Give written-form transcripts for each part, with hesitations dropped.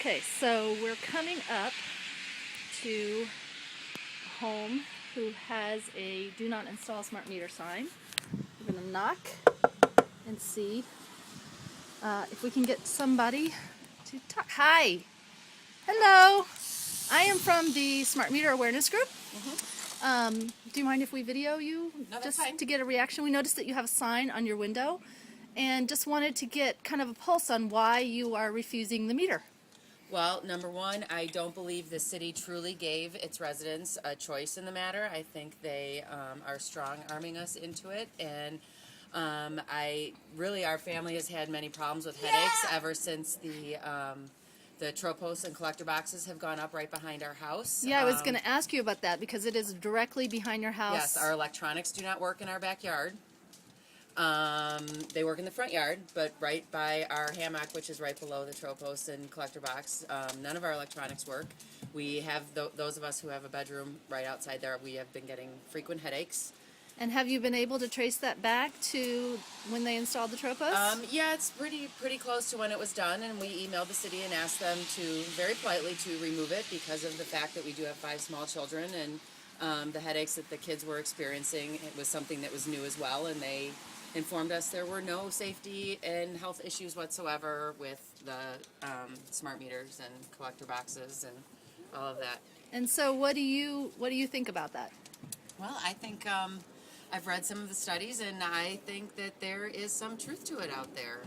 Okay, so we're coming up to a home who has a do not install smart meter sign. We're going to knock and see if we can get somebody to talk. Hi! Hello! I am from the Smart Meter Awareness Group. Do you mind if we video you? No, that's just fine. to get a reaction? We noticed that you have a sign on your window and just wanted to get kind of a pulse on why you are refusing the meter. Well, number one, I don't believe the city truly gave its residents a choice in the matter. I think they are strong-arming us into it, and our family has had many problems with headaches ever since the tropos and collector boxes have gone up right behind our house. Yeah, I was going to ask you about that because it is directly behind your house. Yes, our electronics do not work in our backyard. They work in the front yard, but right by our hammock, which is right below the tropos and collector box, none of our electronics work. We have those of us who have a bedroom right outside there. We have been getting frequent headaches. And have you been able to trace that back to when they installed the tropos? Yeah, it's pretty close to when it was done, and we emailed the city and asked them to very politely to remove it because of the fact that we do have 5 small children, and the headaches that the kids were experiencing, it was something that was new as well, and they informed us there were no safety and health issues whatsoever with the smart meters and collector boxes and all of that. And so what do you think about that? Well, I think I've read some of the studies, and I think that there is some truth to it out there.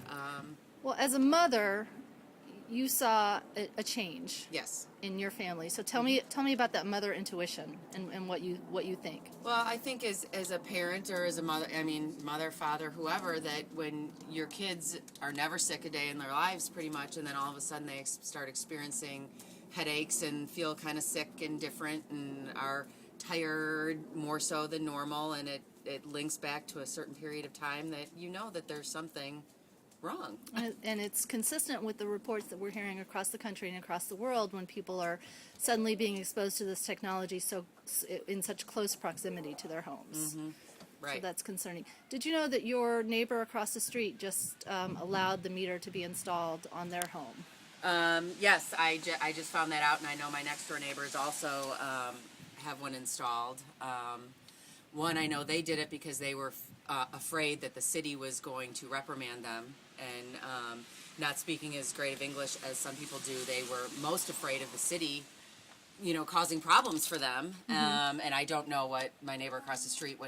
Well, as a mother, you saw a change Yes. in your family. So tell me about that mother intuition and what you think. Well, I think as a parent or as a mother, mother, father, whoever, that when your kids are never sick a day in their lives pretty much, and then all of a sudden they start experiencing headaches and feel kind of sick and different and are tired more so than normal, and it links back to a certain period of time that you know that there's something wrong. And it's consistent with the reports that we're hearing across the country and across the world when people are suddenly being exposed to this technology in such close proximity to their homes. Mm-hmm. Right. So that's concerning. Did you know that your neighbor across the street just allowed the meter to be installed on their home? Yes, I just found that out, and I know my next door neighbors also have one installed. One, I know they did it because they were afraid that the city was going to reprimand them, and not speaking as great of English as some people do, they were most afraid of the city, causing problems for them. Mm-hmm. And I don't know what my neighbor across the street,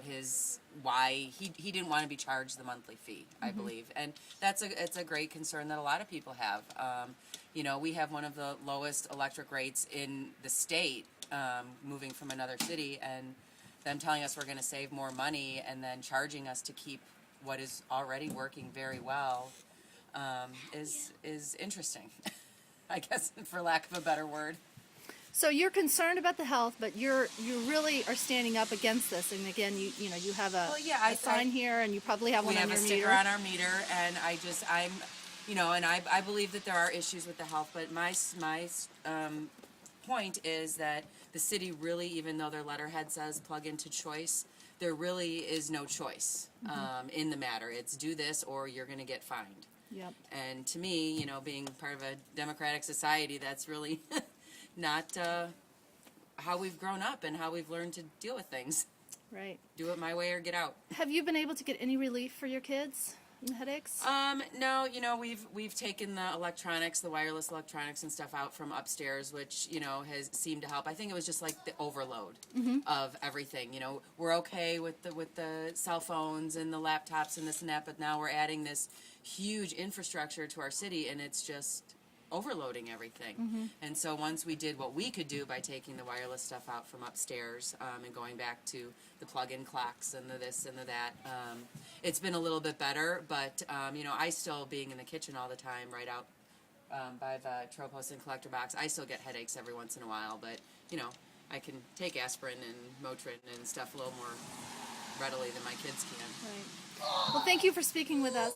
why he didn't want to be charged the monthly fee, I Mm-hmm. believe. And it's a great concern that a lot of people have. We have one of the lowest electric rates in the state, moving from another city, and them telling us we're going to save more money and then charging us to keep what is already working very well is interesting, I guess, for lack of a better word. So you're concerned about the health, but you really are standing up against this. And again, you have a sign here, and you probably have one on your meter. We have a sticker on our meter, and I believe that there are issues with the health, but my point is that the city really, even though their letterhead says plug into choice, there really is no choice in the matter. It's do this or you're going to get fined. Yep. And to me, being part of a democratic society, that's really not how we've grown up and how we've learned to deal with things. Right. Do it my way or get out. Have you been able to get any relief for your kids and headaches? No, we've taken the electronics, the wireless electronics and stuff out from upstairs, which, has seemed to help. I think it was just like the overload of everything. We're okay with the cell phones and the laptops and this and that, but now we're adding this huge infrastructure to our city, and it's just overloading everything. And so once we did what we could do by taking the wireless stuff out from upstairs and going back to the plug-in clocks and the this and the that, it's been a little bit better, but I still, being in the kitchen all the time right out by the tropos and collector box, I still get headaches every once in a while, but I can take aspirin and Motrin and stuff a little more readily than my kids can. Right. Well, thank you for speaking with us.